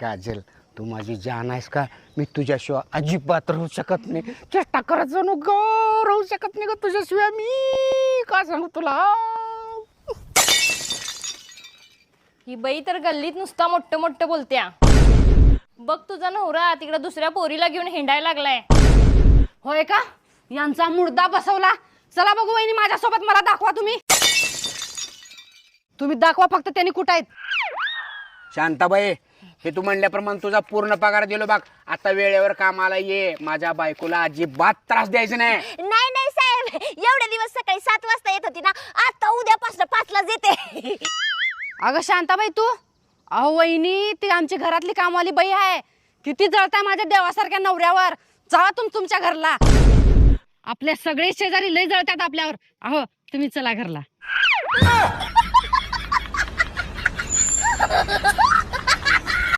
काजल तू माझी जान आहेस का? मी तुझ्याशिवाय अजिबात राहू शकत नाही. चेष्टा करायचं नको, राहू शकत नाही का तुझ्याशिवाय मी. का सांगू तुला? ही बाई तर गल्लीत नुसता मोठं मोठं बोलत्या. बघ तुझा नवरा तिकडे दुसऱ्या पोरीला घेऊन हिंडायला लागलाय. होय का? यांचा मुर्दा बसवला. चला बघू वहिनी, माझ्यासोबत मला दाखवा तुम्ही. तुम्ही दाखवा फक्त त्यांनी कुठं आहेत. शांताबाई, हे तू म्हणल्याप्रमाणे तुझा पूर्ण पगार दिलो बघ. आता वेळेवर कामाला ये. माझ्या बायकोला अजिबात त्रास द्यायचा नाही. नाही नाही साहेब, एवढे दिवस सकाळी 7 वाजता येत होती ना, आता उद्यापासून 5 लाच येते. अगं शांताबाई तू, अहो वहिनी ती आमची घरातली कामवाली बाई आहे. किती जळताय माझ्या देवासारख्या नवऱ्यावर. चला तुमच्या घरला. आपले सगळे शेजारी लय जळतात आपल्यावर. अहो तुम्ही चला घरला.